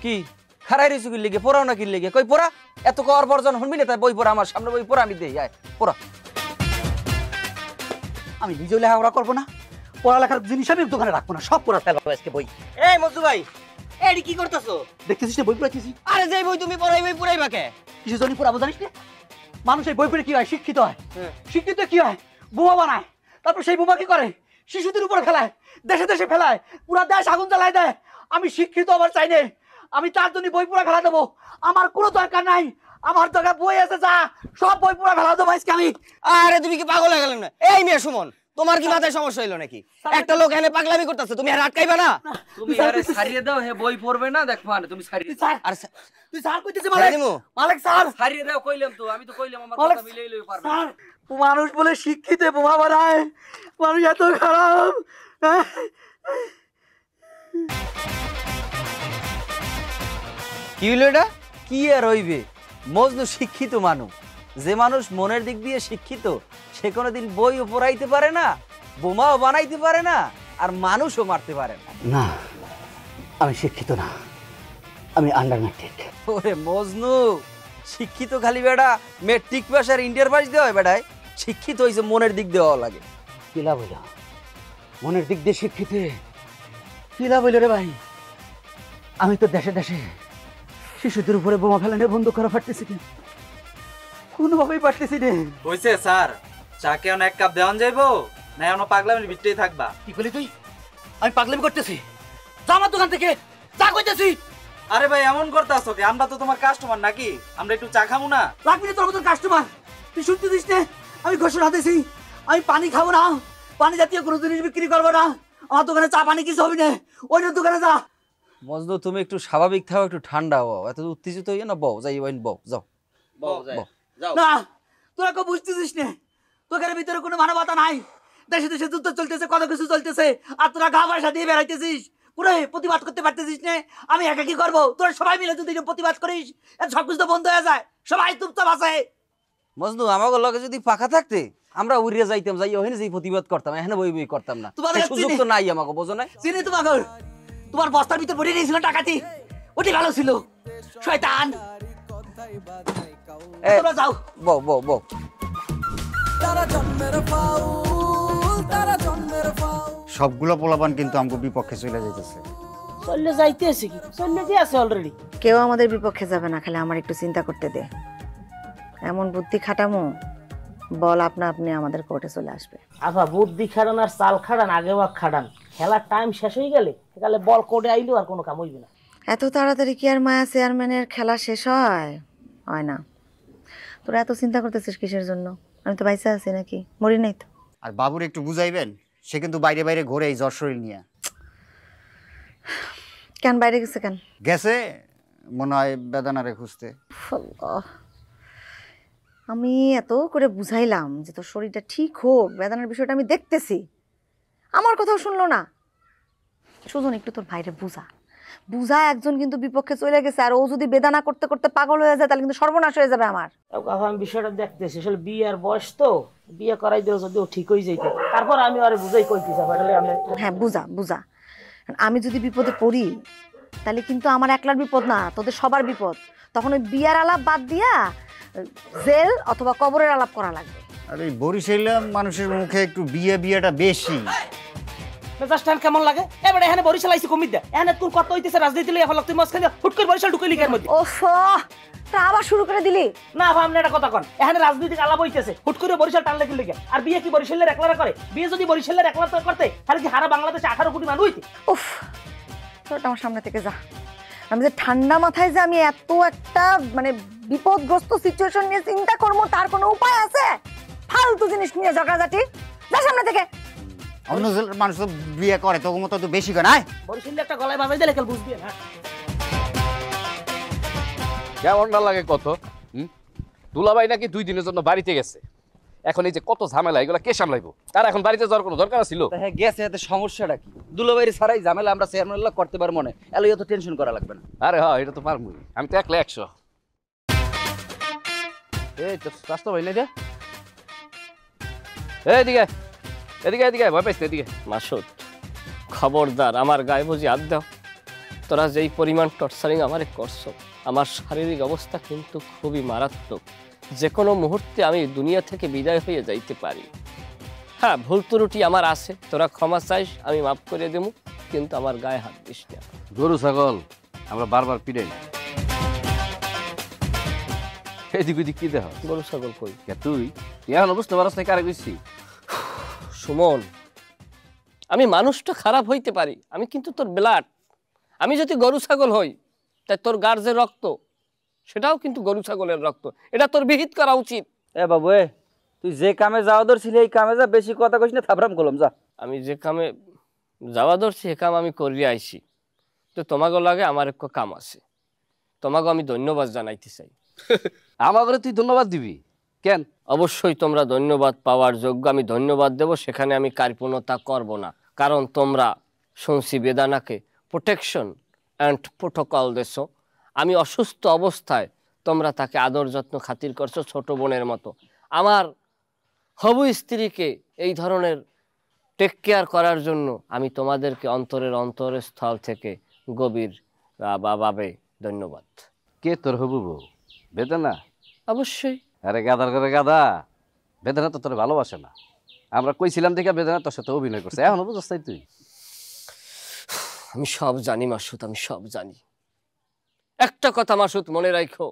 কি খারাই রইছু কি লিগে পড়াও না কি লিগে কই পড়া এত কর বর্জন শুনবি না তাই বই পড়া আমার সামনে বই পড়া আমি দেই আয় পড়া আমি নিজেও লেখাপড়া করবো না, পড়ালেখার জিনিস আমি দোকানে রাখবো না, সব পড়া ফেলাবো আজকে বই। এই মজু ভাই এডি কি করতেছো? দেখতেছিস না বই পড়াইতেছি। আরে যে বই তুমি পড়াইবে পুরাইবা কে? কিছু জনই পড়াবো জানিস না? মানুষ এই বই পড়ে কি হয়? শিক্ষিত হয়। শিক্ষিত কি হয়? বোমা বানায়, তারপর সেই বোমা কি করে? শিশুদের উপরে ফেলায়, দেশে দেশে ফেলায়, পুরা দেশ আগুন জ্বালায় দেয়। আমি শিক্ষিত আবার চাই না, আমি তার জন্য বই পড়া ফেলা দেবো। আমার কোনো দরকার নাই, আমার দরকার বই আছে যা, সব বই পড়া ফেলা দেবো আজকে আমি। আরে তুমি কি পাগল হয়ে গেলে না? এই মেয়ে সুমন, তোমার কি মাথায় সমস্যা হইলো নাকি? একটা লোক এনে পাগলামি করতেছে, তুমি আর আটকাইবা না? তুমি আরে ছাড়িয়ে দাও হে বই পড়বে না দেখবা না তুমি ছাড়িয়ে স্যার, আর তুই স্যার কইতেছিস মালিক? মালিক স্যার ছাড়িয়ে দাও কইলাম তো আমি তো কইলাম আমার কথা মিলেই লই পারবে স্যার, মানুষ বলে শিক্ষিত বোমা বানায়, মানুষ এত খারাপ। কি হইলো এটা কি আর হইবে মজনু শিক্ষিত মানুষ যে মানুষ মনের দিক দিয়ে শিক্ষিত সে কোনোদিন বইও পড়াইতে পারে না বোমাও বানাইতে পারে না আর মানুষও মারতে পারে না না, আমি শিক্ষিত না, আমি আন্ডারমেট্রিক। ওরে মজনু শিক্ষিত খালি বেটা মেট্রিক পাস আর ইন্টার পাস দেওয়া হয় বেটায় শিক্ষিত হইছে মনের দিক দেওয়া লাগে কিলা বইল মনের দিক দিয়ে শিক্ষিত কিলা বইল রে ভাই? আমি তো দেশে দেশে শিশুদের উপরে বোমা ফেলানো বন্ধ করা পারতেছি কি? কোনোভাবেই পারতেছি রে। হইছে স্যার, চা কেন এক কাপ দেওয়ান যাইবো না এমন পাগলামির ভিতরেই থাকবা? কি করলি তুই? আমি পাগলামি করতেছি? যা আমার দোকান থেকে, যা কইতেছি। আরে ভাই এমন করতেছো কি? আমরা তো তোমার কাস্টমার নাকি? আমরা একটু চা খাবো না? লাগবি না তোর মতন কাস্টমার? তুই শুনতে দিস না? আমি ঘোষণা দিছি আমি পানি খাবো না, পানি জাতীয় কোনো জিনিস বিক্রি করবো না। আমার দোকানে চা পানি কিছু হবে না, ওই দোকানে যা। মজনু তুমি একটু স্বাভাবিক থাও একটু ঠান্ডা হও এত উত্তেজিত হইয়া না বউ যাই ওইন বউ যাও না তোরা কেউ বুঝতেছিস না, তোদের ভিতরে কোনো মানবতা নাই। দেশে দেশে যুদ্ধ চলতেছে, কত কিছু চলতেছে, আর তোরা গা ভাষা দিয়ে বেড়াইতেছিস, পুরো প্রতিবাদ করতে পারতেছিস না। আমি একা কি করবো? তোরা সবাই মিলে যদি প্রতিবাদ করিস সব কিছু তো বন্ধ হয়ে যায়, সবাই চুপচাপ আছে। মজনু আমাকে লগে যদি পাখা থাকতে আমরা উড়িয়ে যাইতাম যাই ওখানে যেই প্রতিবাদ করতাম এখানে বই বই করতাম না। তোমাদের সুযোগ তো নাই আমাকে বোঝো না? চিনি তোমাকে, তোমার বস্তার ভিতর পড়ে নিয়েছিল টাকাটি, ওটি ভালো ছিল। শয়তান তোমরা যাও। বউ বউ বউ সবগুলো পোলাপান কিন্তু আমগো বিপক্ষে চলে যাইতেছে। চললে যাইতে আছে কি? চললে যে আছে অলরেডি। কেউ আমাদের বিপক্ষে যাবে না, খালি আমার একটু চিন্তা করতে দে। এমন বুদ্ধি খাটামো বল আপনা আপনি আমাদের কোর্টে চলে আসবে। আফা বুদ্ধি খাড়ান আর চাল খাড়ান আগে বা খাড়ান, খেলার টাইম শেষ হয়ে গেলে তাহলে বল কোর্টে আইলেও আর কোনো কাম হইবে না। এত তাড়াতাড়ি কি আর মায়া চেয়ারম্যানের খেলা শেষ হয়? হয় না। তোরা এত চিন্তা করতেছিস কিসের জন্য? আমি তো বাইসা আছি নাকি? মরি নাই তো। আর বাবুর একটু বুঝাইবেন, সে কিন্তু বাইরে বাইরে ঘোরে এই জ্বর শরীর নিয়ে। কেন বাইরে গেছে কেন? গেছে মনে হয় বেদানারে খুঁজতে। আল্লাহ, আমি এত করে বুঝাইলাম যে তোর শরীরটা ঠিক হোক, বেদনার বিষয়টা আমি দেখতেছি, আমার কথাও শুনলো না। সুজন একটু তোর ভাইরে বুঝা বুঝা, একজন কিন্তু বিপক্ষে চলে গেছে, আর ও যদি বেদনা করতে করতে পাগল হয়ে যায় তাহলে কিন্তু সর্বনাশ হয়ে যাবে আমার। আমি বিষয়টা দেখতেছি, আসলে বিয়ের বয়স তো, বিয়ে করাই দিও যদি ও ঠিক হয়ে যাইতো, তারপর আমি আরে বুঝাই কইতেছি। আমি হ্যাঁ বুঝা বুঝা, আমি যদি বিপদে পড়ি তাহলে কিন্তু আমার একলার বিপদ না, তোদের সবার বিপদ। তখন ওই বিয়ার আলাপ বাদ দিয়া জেল অথবা কবরের আলাপ করা লাগবে। আর এই বরিশালে মানুষের মুখে একটু বিয়েটা বেশি। মেজাজটা কেমন লাগে? এবারে এখানে বরিশাল আইছি কমিত দে, এখানে তোর কত হইতেছে রাজনীতি লইয়া ফলক, তুই মাঝখানে হুট করে বরিশাল ঢুকে লিখার মধ্যে। ওফ, তা আবার শুরু করে দিলি? না আপনি একটা কথা কন, এখানে রাজনীতিক আলাপ হইতেছে, হুট করে বরিশাল টানলে কি লিখে? আর বিয়ে কি বরিশালের একলারা করে? বিয়ে যদি বরিশালের একলারা করতে তাহলে কি সারা বাংলাদেশে 18 কোটি মানুষ হইতে? উফ, তোরটা আমার সামনে থেকে যা। আমি যে ঠান্ডা মাথায় যে আমি এত একটা মানে বিপদগ্রস্ত সিচুয়েশন নিয়ে চিন্তা করবো তার কোনো উপায় আছে? ফালতু জিনিস নিয়ে ঝগড়াঝাটি, যা সামনে থেকে। অন্য জেলার মানুষ তো বিয়ে করে, তখন মতো তো বেশি করে নাই। বরিশালে একটা গলায় বাজাই দিলে কেউ বুঝবি না। কেমন না লাগে কত? দুলাভাই নাকি 2 দিনের জন্য বাড়িতে গেছে। এখন এই যে কত ঝামেলা, এগুলো কে সামলাইবো? তার এখন বাড়িতে যাওয়ার কোনো দরকার ছিল? হ্যাঁ গেছে, এতে সমস্যাটা কি? দুলাভাইয়ের ছাড়াই ঝামেলা আমরা চেয়ারম্যান লোক করতে পারবো না, এলো এত টেনশন করা লাগবে না। আরে হ্যাঁ, এটা তো পারবো, আমি তো একলা 100। এই তো রাস্তা ভাই না, এদিকে এদিকে এদিকে ভয় পাইছে, এদিকে। মাসুদ, খবরদার আমার গায়ে বুঝি হাত দাও। তোরা যেই পরিমাণ টর্চারিং আমারে করছো, আমার শারীরিক অবস্থা কিন্তু খুবই মারাত্মক। যে কোনো মুহূর্তে আমি দুনিয়া থেকে বিদায় হয়ে যাইতে পারি। হ্যাঁ, ভুল ত্রুটি আমার আছে, তোরা ক্ষমা চাইস, আমি মাফ করে দেবো, কিন্তু আমার গায়ে হাত দিস না। গরু ছাগল আমরা বারবার পিড়াই, এদিক ওদিক কি দেখ? গরু ছাগল কই? তুই এখন বুঝতে পারছ না কারে কইছি? সুমন, আমি মানুষটা খারাপ হইতে পারি, আমি কিন্তু তোর ব্লাড। আমি যদি গরু ছাগল হই, তাই তোর গার যে রক্ত, সেটাও কিন্তু গরু ছাগলের রক্ত। এটা তোর বিহিত করা উচিত। এ বাবু, তুই যে কামে যাওয়া ধরছিলি এই কামে যা, বেশি কথা কইস না, থাপড়াম কলম যা। আমি যে কামে যাওয়া ধরছি সে কাম আমি করিয়ে আইছি। তো তোমাকে লাগে আমার এক কাম আছে, তোমাকে আমি ধন্যবাদ জানাইতে চাই। আমাকে তুই ধন্যবাদ দিবি কেন? অবশ্যই তোমরা ধন্যবাদ পাওয়ার যোগ্য, আমি ধন্যবাদ দেব, সেখানে আমি কার্পণ্যতা করব না। কারণ তোমরা শুনছি বেদানাকে প্রোটেকশন অ্যান্ড প্রোটোকল দেছো। আমি অসুস্থ অবস্থায় তোমরা তাকে আদর যত্ন খাতির করছো ছোট বোনের মতো। আমার হবু স্ত্রীকে এই ধরনের টেক কেয়ার করার জন্য আমি তোমাদেরকে অন্তরের স্থল থেকে গভীর ভাবে ধন্যবাদ। কে তোর হবু বউ? বেদনা? অবশ্যই। আরে গাদার করে গাদা, বেদনা তো তোর ভালোবাসে না। আমরা কইছিলাম দেখে বেদনা তোর সাথে অভিনয় করছে, এখনো বুঝছ তাই? তুই আমি সব জানি মাসুদ, আমি সব জানি। একটা কথা মাসুদ মনে রাখো,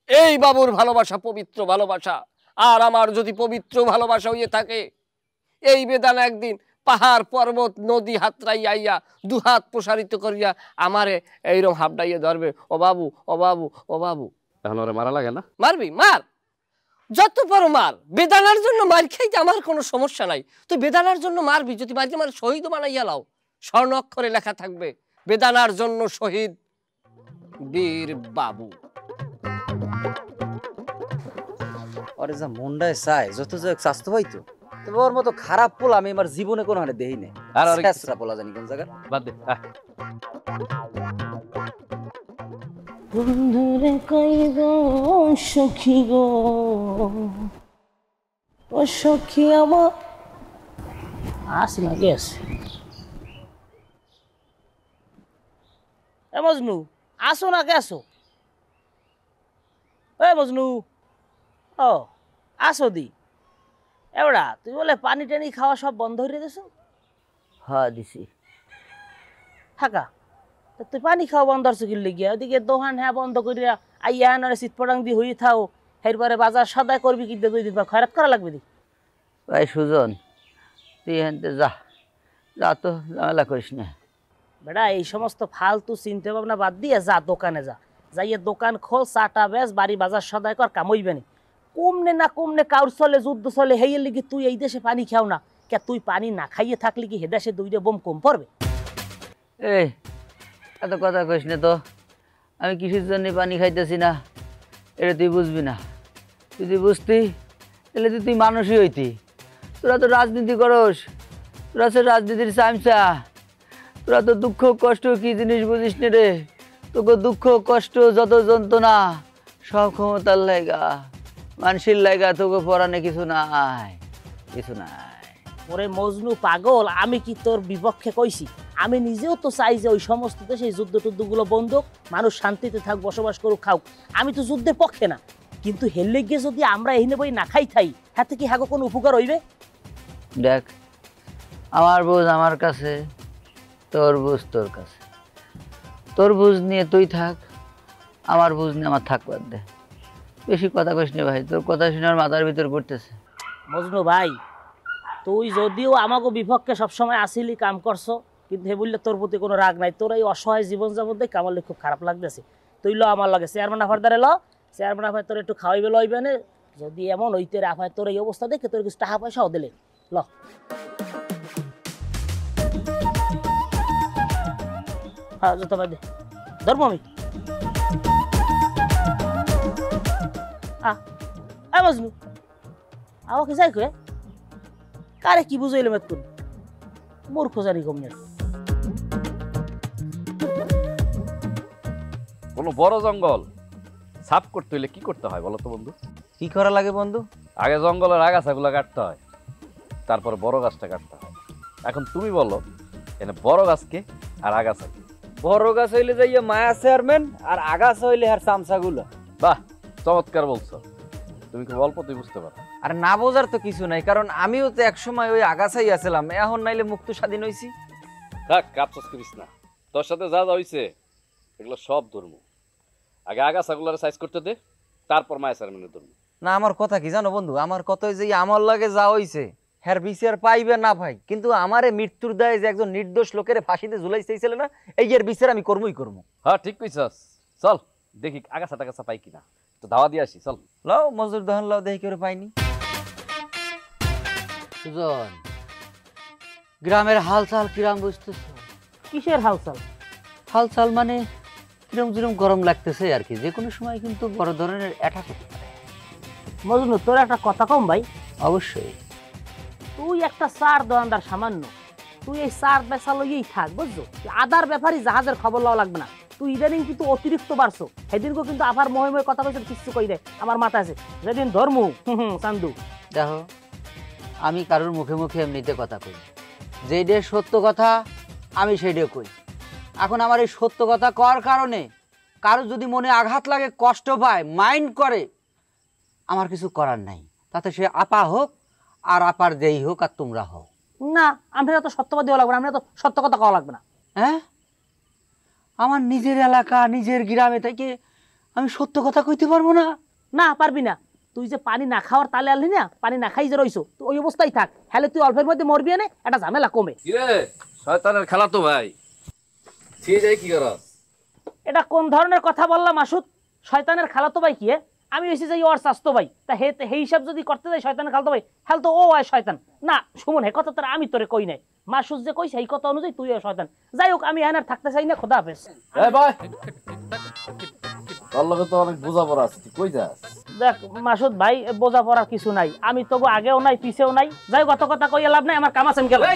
এই বাবুর ভালোবাসা পবিত্র ভালোবাসা, আর আমার যদি পবিত্র ভালোবাসা হইয়ে থাকে, এই বেদানা একদিন পাহাড় পর্বত নদী হাতড়াই আইয়া দুহাত প্রসারিত করিয়া আমারে এইরকম হাবডাইয়া ধরবে, ও বাবু ও বাবু ও বাবু। এখন ওরে মারা লাগে না? মারবি, মার, যত পারো মার। বেদানার জন্য মার খাইতে আমার কোনো সমস্যা নাই, তুই বেদানার জন্য মারবি। যদি মারতে মার শহীদ বানাইয়া লাও, স্বর্ণ অক্ষরে লেখা থাকবে বেদানার জন্য শহীদ বীর বাবু। ওরে যা মনটায় চায় যত যাক স্বাস্থ্য হইতো, তবে ওর মতো খারাপ পোলা আমি আমার জীবনে কোনো হারে দেই নাই। আর ওরে শেষরা পোলা জানি কোন জায়গা। বাদ দে। বন্ধুরে কই গো সখী গো, ও সখী আমার আস না গেস। এ মজনু, আসো না গেছো? এ মজনু, ও আসো দি। এবারা তুই বলে পানি টানি খাওয়া সব বন্ধ হয়ে দিয়েছ? হ্যাঁ দিছি। থাকা তুই পানি খাওয়া বন্ধ করছো কি লিগিয়া? ওদিকে দোকান হ্যাঁ বন্ধ করিয়া আইয়া নরে শীতপটাং দিয়ে হয়ে থাও, এরপরে বাজার সদাই করবি কি 2 দিন পর খয়রাত করা লাগবে দি। ভাই সুজন, তুই এনতে যা, যা তো ঝামেলা করিস না। বেটা এই সমস্ত ফালতু চিন্তা ভাবনা বাদ দিয়ে যা দোকানে যা, যাইয়ে দোকান খোল, চাটা বেচ, বাড়ি বাজার সদাই কর, কাম হইবে নি। কমনে না কমনে কাউর চলে যুদ্ধ চলে, হেয়ের লিগি তুই এই দেশে পানি খাও না কে? তুই পানি না খাইয়ে থাকলে কি হে দেশে 2টা বোম কম পড়বে? এই এত কথা কইস না তো, আমি কিসের জন্য পানি খাইতেছি না এটা তুই বুঝবি না। তুই যদি বুঝতি তাহলে তুই মানুষই হইতি। তোরা তো রাজনীতি করস, তোরা তো রাজনীতির চামচা, তোরা তো দুঃখ কষ্ট কি জিনিস বুঝিস না রে। তোকে দুঃখ কষ্ট যত যন্ত্রণা সব ক্ষমতার লাইগা, মানুষের লাইগা, তোকে পরানে কিছু নাই, কিছু নাই। ওরে মজনু পাগল, আমি কি তোর বিপক্ষে কইছি? আমি নিজেও তো চাই যে ওই সমস্ত দেশে যুদ্ধ টুদ্ধগুলো বন্ধ, মানুষ শান্তিতে থাক, বসবাস করুক, খাও। আমি তো যুদ্ধের পক্ষে না, কিন্তু হেললে গিয়ে যদি আমরা এখানে বই না খাই থাই, হাতে কি হাগো কোনো উপকার হইবে? দেখ, আমার বুঝ আমার কাছে, তোর বুঝ তোর কাছে। তোর বুঝ নিয়ে তুই থাক, আমার বুঝ নিয়ে আমার থাকবার দে। বেশি কথা কইস না ভাই, তোর কথা শুনে আমার মাথার ভিতর পড়তেছে। মজনু ভাই, তুই যদিও আমাকে বিপক্ষে সবসময় আসিলি, কাম করছো, কিন্তু হে বললে তোর প্রতি কোনো রাগ নাই। তোর এই অসহায় জীবনযাপন দেখে আমার খুব খারাপ লাগতেছে। তুই ল আমার লাগে চেয়ারম্যান আফারদারে ল, চেয়ারম্যান আফার তোর একটু খাওয়াইবে লইবে না। যদি এমন হইতে আফায় তোর এই অবস্থা দেখে তোর কিছু টাকা পয়সাও দিলে ল। হ্যাঁ যত ভাই দে, ধরবো আমি। মজনু আমাকে যাই কয়ে কারে কি বুঝাইলে মেত করি, মূর্খ জানি কমনে। কোনো বড় জঙ্গল সাফ করতে হইলে কি করতে হয় বলো তো বন্ধু? কি করা লাগে বন্ধু? আগে জঙ্গলের আগাছাগুলো কাটতে হয়, তারপর বড় গাছটা কাটতে হয়। এখন তুমি বলো, এখানে বড় গাছকে আর আগাছাকে? বড় গাছ হইলে যাইয়া মায়া চেয়ারম্যান আর আগাছা হইলে আর চামচাগুলো। বাহ, চমৎকার বলছো। তুমি খুব অল্পতেই বুঝতে পারো। আর না বোঝার তো কিছু নাই, কারণ আমিও তো একসময় ওই আগাছাই আছিলাম, এখন নাইলে মুক্ত স্বাধীন হইছি। থাক, আফসোস করিস না। তোর সাথে যা যা হইছে এগুলো সব ধর্ম। আগে আগাছাগুলোর সাইজ করতে দে, তারপর মায়া চেয়ারম্যানের ধর্ম। না, আমার কথা কি জানো বন্ধু, আমার কথা যে আমার লাগে যা হইছে হ্যার বিচার পাইবে না ভাই, কিন্তু আমারে মৃত্যুর দায়ে যে একজন নির্দোষ লোকের ফাঁসিতে ঝুলাই চাইছিল না, এই এর বিচার আমি করবই করবো। হ্যাঁ, ঠিক কইছস। চল দেখি আগাছা টাগাছা পাই কিনা, তো ধাওয়া দিয়ে আসি। চল লাও মজুর দহন লাও, দেখি করে পাইনি। সুজন, গ্রামের হালচাল কিরাম বুঝতেছ? কিসের হালচাল? হালচাল মানে কিরম যেরম গরম লাগতেছে আর কি, যে কোনো সময় কিন্তু বড় ধরনের অ্যাটাক হতে পারে। মজনু, তোর একটা কথা কম ভাই। অবশ্যই। তুই একটা চার দোকানদার সামান্য, তুই এই চার বেচা লইয়েই থাক, বুঝছো? আদার ব্যাপারই জাহাজের খবর লওয়া লাগবে না। তুই ইদানিং কিন্তু অতিরিক্ত বাড়ছো। সেদিনকেও কিন্তু আবার মহে কথা কইছে, কিছু কই দেয় আমার মাথা আছে যেদিন ধর্ম চান্দু। দেখো, আমি কারোর মুখে মুখে এমনিতে কথা কই, যেইটা সত্য কথা আমি সেইটা কই। এখন আমার এই সত্য কথা কর কারণে কারো যদি মনে আঘাত লাগে, কষ্ট পায়, মাইন্ড করে, আমার কিছু করার নাই। তাতে সে আপা হোক আর আপার দেই হোক আর তোমরা হও। না, আমরা তো সত্যবাদী হওয়া লাগবে না, আমরা তো সত্য কথা কওয়া লাগবে না। হ্যাঁ, আমার নিজের এলাকা, নিজের গ্রামে থেকে আমি সত্য কথা কইতে পারবো না? না, পারবি না। তুই যে পানি না খাওয়ার তালে আনলি না, পানি না খাই যে রইছো, তুই ওই অবস্থায় থাক, হলে তুই অল্পের মধ্যে মরবি, এনে একটা ঝামেলা কমে। কিরে শয়তানের খেলা তো ভাই, ছিয়ে যাই কি করস? এটা কোন ধরনের কথা বললাম মাসুদ? শয়তানের খালাতো ভাই কি? আমি হয়েছি যে ওর স্বাস্থ্য ভাই, তা হে হিসাব যদি করতে যাই শয়তানের খালাতো ভাই, হ্যাঁ তো ও হয় শয়তান না। সুমন, হে কথা তোর আমি তোরে কই নাই, মাসুদ যে কই সেই কথা অনুযায়ী তুইও শয়তান। যাই হোক, আমি এনার থাকতে চাই না। খোদা হাফেজ। এই ভাই, তোর লগে তো অনেক বোঝাপড়া আছে, তুই কই যাস? দেখ মাসুদ ভাই, বোঝা পড়ার কিছু নাই, আমি তবু আগেও নাই পিছেও নাই। যাই কত কথা কই লাভ নাই, আমার কাম আছে, আমি গেলাম।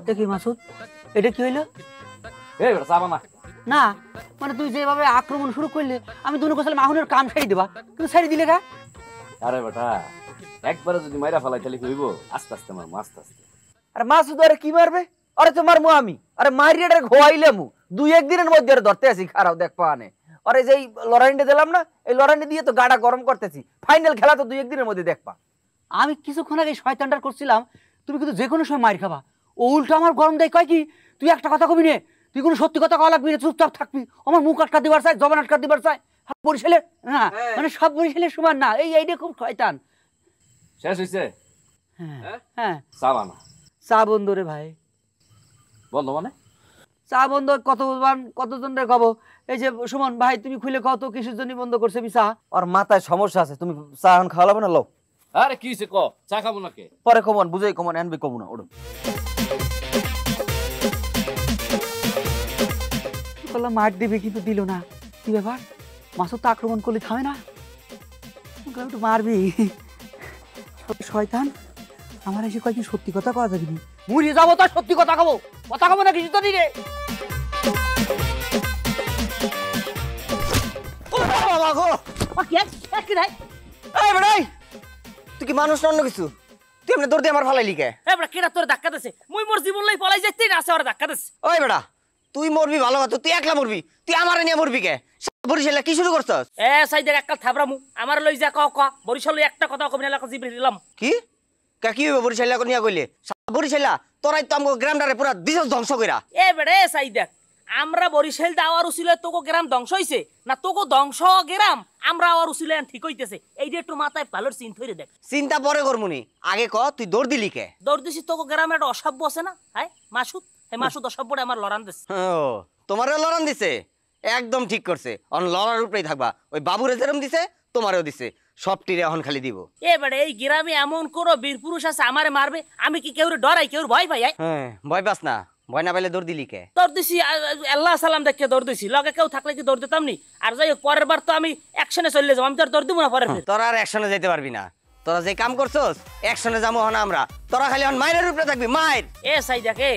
দেখি মাসুদ, এটা কি হইলো? এই বেটা চাবা না। না মানে তুই যেভাবে আক্রমণ শুরু করলে, আমি দুনো কোসালে মাহুনের কাম সারি দেবা, কিন্তু সারি দিলে গা। আরে বেটা, একবারে যদি মাইরা ফেলাই তাহলে কি হইব? আস্তে আস্তে মারমু, আস্তে আস্তে। আরে মাসুদ আরে কি মারবে? আরে তো মারমু আমি। আরে মারিয়ে ঘোয়াইলামু, দুই একদিনের মধ্যে আরে ধরতে আসি। খারাপ দেখ পানে, আরে যেই লড়াইটা দিলাম না, এই লড়াই দিয়ে তো গাড়া গরম করতেছি। ফাইনাল খেলা তো দুই একদিনের মধ্যে দেখবা। আমি কিছুক্ষণ আগে শয়তানটার করছিলাম, তুমি কিন্তু যে কোনো সময় মার খাবা। ও উল্টো আমার গরম দেয়, কয় কি তুই একটা কথা কবি নে, তুই কোনো সত্যি কথা কওয়া লাগবি না, চুপচাপ থাকবি। আমার মুখ আটকা দিবার চাই, জবান আটকা দিবার চাই। বরিশালে না, মানে সব বরিশালের সমান না। এইটা খুব শয়তান। শেষ হইছে? হ্যাঁ, চাবা না। চা বন্ধ রে ভাই। বন্ধ মানে? চা বন্ধ কতজন রে কব? এই যে সুমন ভাই, তুমি খুলে কও তো কিসের জন্য বন্ধ করছে চা? আর মাথায় সমস্যা আছে, তুমি চা এখন খাওয়া লাগবে না। লো, আরে কি হইছে ক? চা খাবো নাকি? পরে কমন বুঝাই, কমন এনবি কমু না। ওড়ো বললাম মার দিবে, কিন্তু দিল না। কি ব্যাপার? মাসুদ তো আক্রমণ করলে থামে না, একটু মারবি। শয়তান আমার এসে কয়েকদিন সত্যি কথা কওয়া যাবি, মুড়িয়ে যাবো তো সত্যি কথা খাবো, কথা খাবো না কিছু তো নি রে। তুই কি মানুষ অন্য কিছু? তুই এমনি দৌড় দিয়ে আমার ফালাই লিখে? কেটা তোর ধাক্কা দিছে? মুই মোর জীবন লাই পলাই যাইতে না, আছে ওর ধাক্কা দিছে। ওই বেড়া, তুই মরবি ভালো কথা, তুই একলা মরবি। তুই আমারে নিয়ে মরবি কে? বরিশালে কি শুরু করছস? সাই দেখ এককাল থাবরামু, আমার লই যা ক বরিশাল একটা কথা কবি না, জিবরে দিলাম। কি কি হইব বরিশালে নিয়ে কইলে? বরিশালা তোরাই তো আমগো গ্রামটারে পুরা দিছস ধ্বংস কইরা। বেড়ে সাই দেখ, আমরা বরিশাল দাওয়ার উছিলে তোকে গ্রাম ধ্বংস হইছে না, তোকে ধ্বংস গ্রাম আমরা আওয়ার উছিলে ঠিক হইতেছে। এইটা একটু মাথায় ভালো চিন্তা হইরে দেখ। চিন্তা পরে করমুনি, আগে ক তুই দৌড় দিলি কে? দৌড় দিছি তোকে গ্রামে একটা অসভ্য আছে না, হ্যাঁ মাসুদ, এই মাসুদ অসভ্যটা আমার লড়ান দিছে। ও, তোমারও লড়ান দিছে? একদম ঠিক করছে, অন লড়ার উপরেই থাকবা। ওই বাবুরে যেরম দিছে তোমারও দিছে, সব টিরে এখন খালি দিব। বেড়ে এই গ্রামে এমন কোন বীর পুরুষ আছে আমারে মারবে? আমি কি কেউ ডরাই, কেউ ভয় পাই? হ্যাঁ, ভয় পাস না। ভয় না পাইলে দৌড় দিলি কে? দৌড় দিছি আল্লাহ সালাম দেখে দৌড় দিছি, লগে কেউ থাকলে কি দৌড় দিতাম নি? আর যাই হোক, পরের বার তো আমি অ্যাকশনে চলে যাবো, আমি তো আর দৌড় দিব না পরের বার। তোরা আর অ্যাকশনে যেতে পারবি না, তোরা যে কাম করছস অ্যাকশনে যাবো না আমরা। তোরা খালি এখন মায়ের উপরে থাকবি, মায়ের। সাই দেখে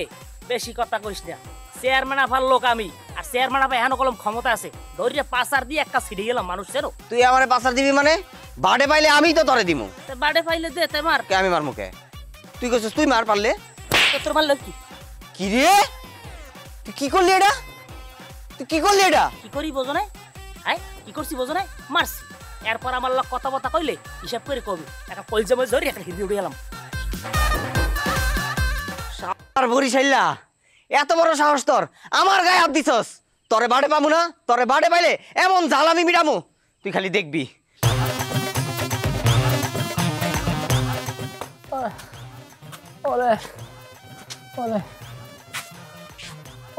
বেশি কথা কইস না, চেয়ারম্যান আফার লোক আমি, আর চেয়ারম্যান আফা এখনো কলম ক্ষমতা আছে, ধরিয়ে পাসার দিয়ে একটা ছিড়ে গেলাম মানুষেরও। তুই আমারে পাসার দিবি মানে? বাড়ে পাইলে আমি তো তোরে দিমু। বাড়ে পাইলে দে, তাই মার। কে আমি মার মুখে? তুই কইছস তুই মার পারলে? তোর মারলো কি? কি রে তুই কি করলি এটা তুই কি করলি এটা কি করি বোঝো নাই হ্যাঁ কি করছি বোঝো নাই মারছি এরপর আমার লোক কথা বতা কইলে হিসাব করে কবি একটা কলজা মজ ধরে একটা হিদি উড়ে গেলাম আর বরিশাইলা এত বড় সাহস তোর আমার গায়ে হাত দিছস তোরে বাড়ে পামু না তোরে বাড়ে পাইলে এমন ঝালামি মিটামু তুই খালি দেখবি ওরে ওরে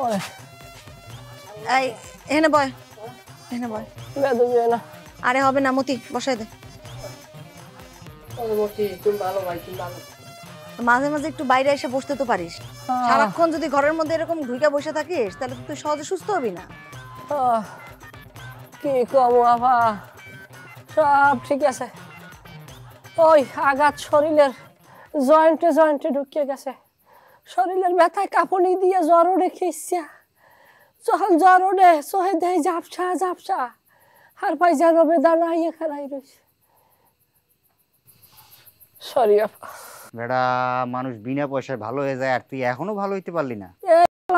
ওরে এই এখানে বয় এখানে বয় বেদু যায় না আরে হবে না মতি বসাই দে তুমি ভালো ভাই তুমি ভালো মাঝে মাঝে একটু বাইরে এসে বসতে তো পারিস সারাক্ষণ যদি ঘরের মধ্যে এরকম ঢুকে বসে থাকিস তাহলে তো তুই সহজে সুস্থ হবি না কি কম আপা সব ঠিক আছে ওই আঘাত শরীরের জয়েন্টে জয়েন্টে ঢুকে গেছে শরীরের ব্যথায় কাঁপুনি দিয়ে জ্বর ওঠে খেয়েছে যখন জ্বর ওঠে চোহে দেয় ঝাপসা ঝাপসা আর ভাই যেন বেদানা ইয়ে খেলাই রয়েছে সরি আপা বেটা মানুষ বিনা পয়সায় ভালো হয়ে যায় আর তুই এখনো ভালো হইতে পারলি না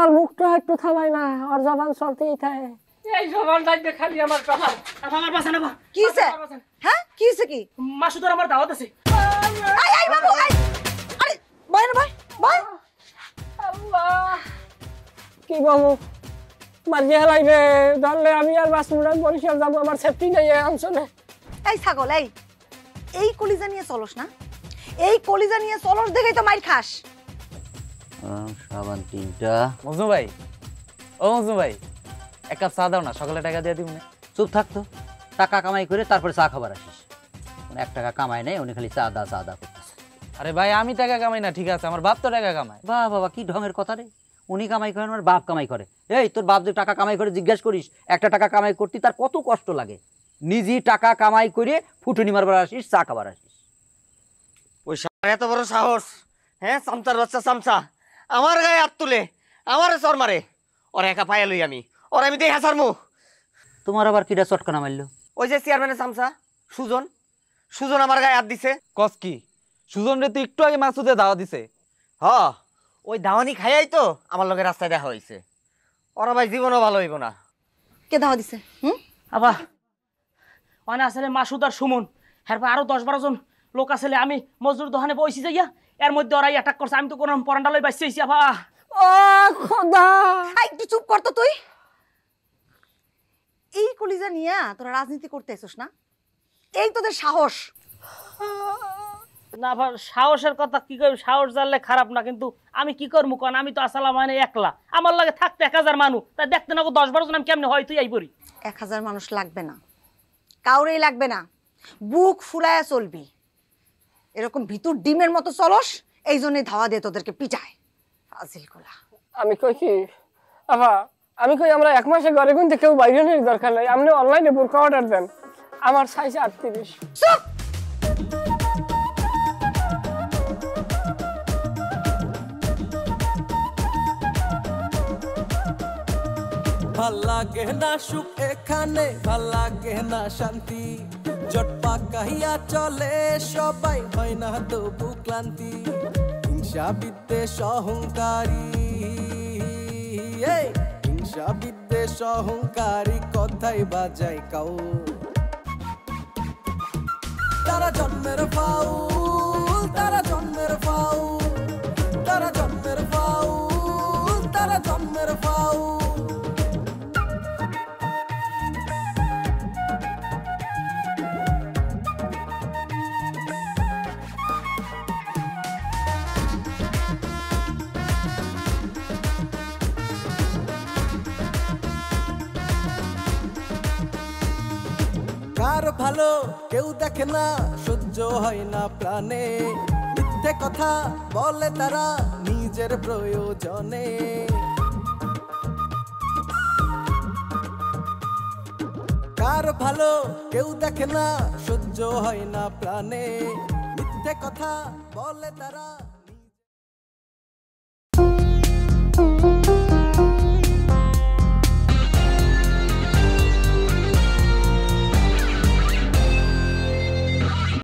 আর মুখটা একটু থামাই না আর জবান চলতেই থাকে এই জবানটা খালি আমার কথা আমার বাসা নেবো কি হইছে হ্যাঁ কি হইছে কি মাসুদার আমার দাওয়াত আছে আই আই বাবু আই আরে বয় না বয় বয় আল্লাহ কি বাবু মারগে হেলাইবে ধরলে আমি আর বাসমুড়া বরিশাল যাবো আমার সেফটি নেই অঞ্চলে এই ছাগল এই কলিজা নিয়ে চলস না এই কলিজা নিয়ে চলস দেখেই তো মাইর খাস সাবান 3টা মজনু ভাই ও মজনু ভাই এক কাপ চা দাও না সকালে টাকা দিয়ে দিব না চুপ থাকতো টাকা কামাই করে তারপরে চা খাবার আসিস 1 টাকা কামাই নেই উনি খালি চা দা করতেছে আরে ভাই আমি টাকা কামাই না ঠিক আছে আমার বাপ তো টাকা কামায় বাবা কি ঢঙের কথা রে উনি কামাই করেন আমার বাপ কামাই করে এই তোর বাপ যে টাকা কামাই করে জিজ্ঞাসা করিস একটা টাকা কামাই করতে তার কত কষ্ট লাগে নিজেই টাকা কামাই করে ফুটুনি মারবার আসিস চা খাবার আসিস ওই এত বড় সাহস হ্যাঁ চামচার বাচ্চা চামচা আমার গায়ে হাত তুলে আমার চর মারে ওরা একা পায়া লই আমি ওরা আমি দেই হাসারমু তোমার আবার কিডা চটকানা মারলো ওই যে চেয়ারম্যানের চামচা সুজন আমার গায়ে হাত দিছে কস কি সুজন রে তো একটু আগে মাসুদে দাওয়া দিছে হ ওই দাওয়ানি খাইয়াই তো আমার লগে রাস্তায় দেখা হয়েছে ওরা ভাই জীবনও ভালো হইব না কে দাওয়া দিছে আবা মানে আসলে মাসুদ আর সুমন এরপর আরো 10-12 জন লোক আসলে আমি মজদুর দোকানে বসি যাইয়া এর মধ্যে ওরাই অ্যাটাক করছে আমি তো কোনো পরান্ডালই বাঁচছি আবা ও খোদা একটু চুপ কর তো তুই এই কলিজা নিয়ে তোরা রাজনীতি করতে এসোস না এই তোদের সাহস না ভাই সাহসের কথা কি কই সাহস জানলে খারাপ না কিন্তু আমি কি করবো কারণ আমি তো আসলে মানে একলা আমার লাগে থাকতে 1000 মানুষ তাই দেখতে না 10-12 জন আমি কেমনে হয় তুই আইবরি 1000 মানুষ লাগবে না কাউরেই লাগবে না বুক ফুলায়া চলবি এরকম ভিতর ডিমের মতো চলস এই জন্যই ধাওয়া দিয়ে তোদেরকে পিটায় ফাজিল কোলা আমি কই কি আবা আমি কই আমরা এক মাসে ঘরে গুনতে কেউ বাইরে নেই দরকার নাই আপনি অনলাইনে বোরকা অর্ডার দেন আমার সাইজ 38 চুপ ভাল লাগে না সুখ এখানে ভাল লাগে না শান্তি জট পাকাইয়া চলে সবাই হয় না তবু ক্লান্তি হিংসা বিদ্বেষ অহংকারী হিংসা বিদ্বেষ অহংকারী কথাই বাজায় কাউ তারা জন্মের ফাউল তারা জন্মের ফাউল তারা জন্মের ফাউল তারা জন্মের ফাউল কার ভালো কেউ দেখে না সহ্য হয় না প্রাণে মিথ্যে কথা বলে তারা নিজের প্রয়োজনে কার ভালো কেউ দেখে না সহ্য হয় না প্রাণে মিথ্যে কথা বলে তারা